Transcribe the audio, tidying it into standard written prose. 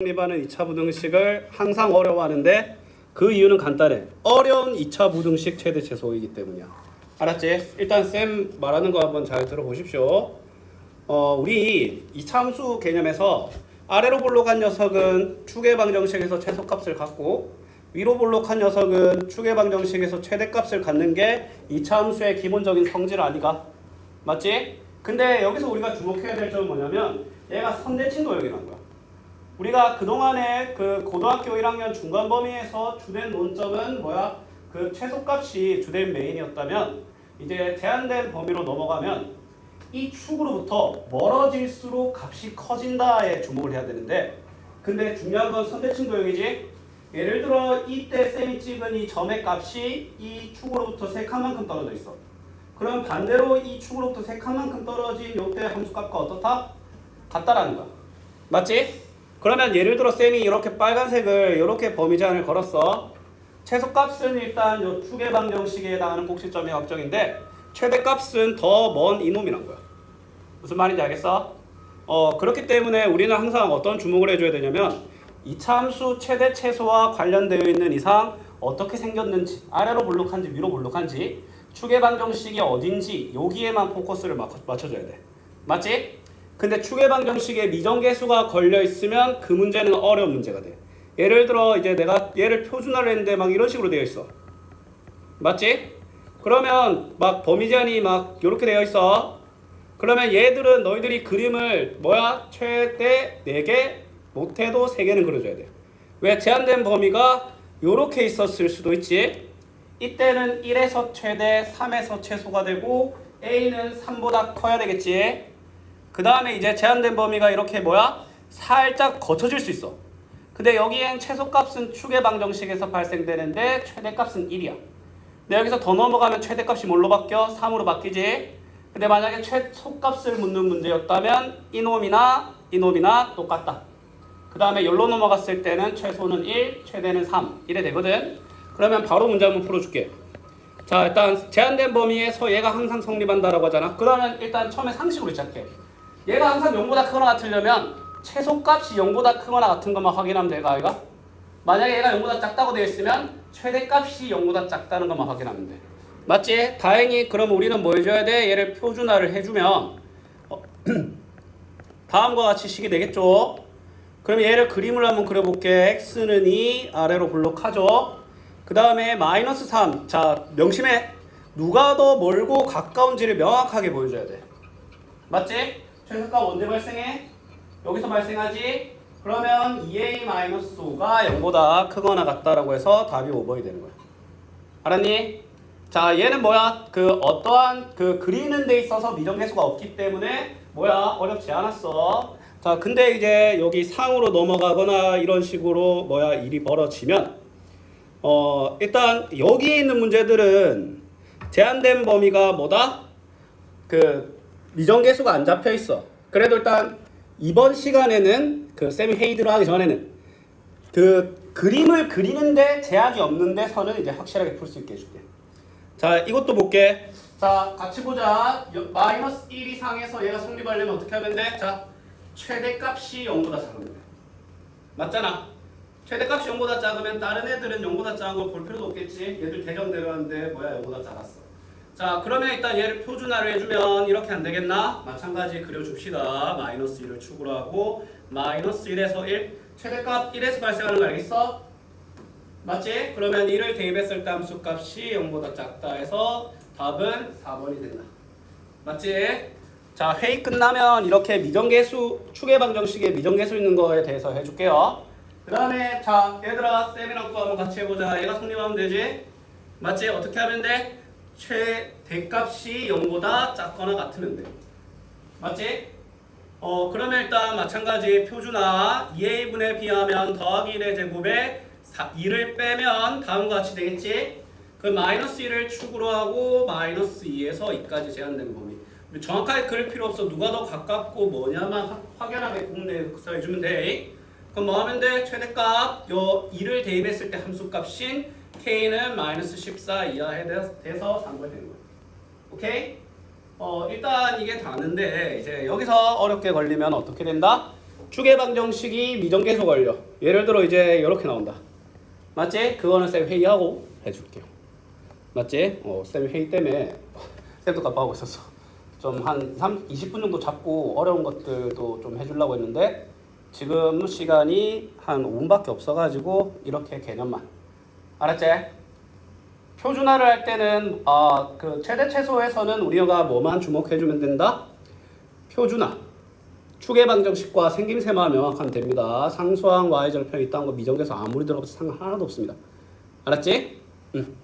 성립하는 2차 부등식을 항상 어려워하는데 그 이유는 간단해. 어려운 2차 부등식 최대 최소이기 때문이야. 알았지? 일단 쌤 말하는 거 한번 잘 들어보십시오. 우리 이차함수 개념에서 아래로 볼록한 녀석은 축의 방정식에서 최소값을 갖고 위로 볼록한 녀석은 축의 방정식에서 최대값을 갖는 게 이차함수의 기본적인 성질 아니가? 맞지? 근데 여기서 우리가 주목해야 될 점은 뭐냐면 얘가 선대칭 도형이라는 거야. 우리가 그동안에 그 고등학교 1학년 중간 범위에서 주된 논점은 뭐야? 그 최소값이 주된 메인이었다면 이제 제한된 범위로 넘어가면 이 축으로부터 멀어질수록 값이 커진다에 주목을 해야 되는데, 근데 중요한 건 선대칭 도형이지. 예를 들어 이때 쌤이 찍은 이 점의 값이 이 축으로부터 세 칸만큼 떨어져 있어. 그럼 반대로 이 축으로부터 세 칸만큼 떨어진 요때 함수값과 어떻다? 같다라는 거야. 맞지? 그러면 예를 들어 쌤이 이렇게 빨간색을 이렇게 범위 제한을 걸었어. 최소값은 일단 요 축의 방정식에 해당하는 꼭지점이 확정인데 최대값은 더 먼 이놈이란 거야. 무슨 말인지 알겠어? 그렇기 때문에 우리는 항상 어떤 주목을 해줘야 되냐면 이차함수 최대 최소와 관련되어 있는 이상 어떻게 생겼는지, 아래로 볼록한지 위로 볼록한지, 축의 방정식이 어딘지 여기에만 포커스를 맞춰줘야 돼. 맞지? 근데 축의 방정식에 미정계수가 걸려 있으면 그 문제는 어려운 문제가 돼. 예를 들어 이제 내가 얘를 표준화를 했는데 막 이런 식으로 되어 있어. 맞지? 그러면 막 범위 제한이 막 이렇게 되어 있어. 그러면 얘들은 너희들이 그림을 뭐야? 최대 4개, 못해도 3개는 그려줘야 돼. 왜? 제한된 범위가 이렇게 있었을 수도 있지. 이때는 1에서 최대, 3에서 최소가 되고 A는 3보다 커야 되겠지. 그 다음에 이제 제한된 범위가 이렇게 뭐야? 살짝 거쳐질 수 있어. 근데 여기엔 최소값은 축의 방정식에서 발생되는데 최대값은 1이야. 근데 여기서 더 넘어가면 최대값이 뭘로 바뀌어? 3으로 바뀌지. 근데 만약에 최소값을 묻는 문제였다면 이놈이나 똑같다. 그 다음에 여기로 넘어갔을 때는 최소는 1, 최대는 3 이래 되거든. 그러면 바로 문제 한번 풀어줄게. 자, 일단 제한된 범위에서 얘가 항상 성립한다라고 하잖아. 그러면 일단 처음에 상식으로 시작해. 얘가 항상 0보다 크거나 같으려면 최소값이 0보다 크거나 같은 것만 확인하면 돼가 아이가? 만약에 얘가 0보다 작다고 되어 있으면 최대값이 0보다 작다는 것만 확인하면 돼. 맞지? 다행히 그럼 우리는 뭐 해줘야 돼? 얘를 표준화를 해주면 다음과 같이 식이 되겠죠? 그럼 얘를 그림을 한번 그려볼게. x는 2, 아래로 볼록하죠? 그 다음에 마이너스 3. 자, 명심해. 누가 더 멀고 가까운지를 명확하게 보여줘야 돼. 맞지? 최소값 언제 발생해? 여기서 발생하지? 그러면 2a-5가 0보다 크거나 같다라고 해서 답이 5번이 되는 거야. 알았니? 자, 얘는 뭐야? 그 어떠한 그 그리는 데 있어서 미정계수가 없기 때문에 뭐야? 어렵지 않았어. 자, 근데 이제 여기 상으로 넘어가거나 이런 식으로 뭐야? 일이 벌어지면 일단 여기에 있는 문제들은 제한된 범위가 뭐다? 그 미정계수가 안 잡혀 있어. 그래도 일단 이번 시간에는 그 쌤이 회의를 하기 전에는 그 그림을 그리는데 제약이 없는데 선은 이제 확실하게 풀 수 있게 해줄게. 자, 이것도 볼게. 자, 같이 보자. 마이너스 1 이상에서 얘가 성립하려면 어떻게 하면 돼? 자, 최대값이 0보다 작으면 돼. 맞잖아. 최대값이 0보다 작으면 다른 애들은 0보다 작은 걸 볼 필요도 없겠지. 얘들 대전대로 하는데 뭐야 0보다 작았어. 자, 그러면 일단 얘를 표준화를 해주면 이렇게 안 되겠나? 마찬가지 그려줍시다. 마이너스 1을 축으로 하고 마이너스 1에서 1 최대값 1에서 발생하는 거 알겠어? 맞지? 그러면 1을 대입했을 때 함수값이 0보다 작다 해서 답은 4번이 된다. 맞지? 자, 회의 끝나면 이렇게 미정계수, 축의 방정식에 미정계수 있는 거에 대해서 해줄게요. 그 다음에 자, 얘들아 쌤이랑 또 한번 같이 해보자. 얘가 성립하면 되지? 맞지? 어떻게 하면 돼? 최대값이 0보다 작거나 같으면 돼. 맞지? 그러면 일단 마찬가지 표준화 2a분의 b하면 더하기 1의 제곱에 2를 빼면 다음과 같이 되겠지? 그 마이너스 1을 축으로 하고 마이너스 2에서 2까지 제한된 범위. 정확하게 그릴 필요 없어. 누가 더 가깝고 뭐냐만 확연하게 공개해서 해주면 돼. 그럼 뭐 하면 돼? 최대값 요 2를 대입했을 때 함수값인 k는 마이너스 14 이하에 돼서 상관이 되는 거야. 오케이? 일단 이게 다는데 이제 여기서 어렵게 걸리면 어떻게 된다? 추계 방정식이 미정계수 걸려. 예를 들어 이제 이렇게 나온다. 맞지? 그거는 쌤 회의하고 해줄게요. 맞지? 쌤 회의 때문에 쌤도 깜빡하고 있었어. 좀 한 20분 정도 잡고 어려운 것들도 좀 해주려고 했는데 지금 시간이 한 5분밖에 없어가지고 이렇게 개념만. 알았지? 표준화를 할 때는 그 최대 최소에서는 우리가 뭐만 주목해주면 된다? 표준화. 추계 방정식과 생김새만 명확하면 됩니다. 상수항 y절편 이딴 거 미정계수 아무리 들어가도 상관 하나도 없습니다. 알았지? 응.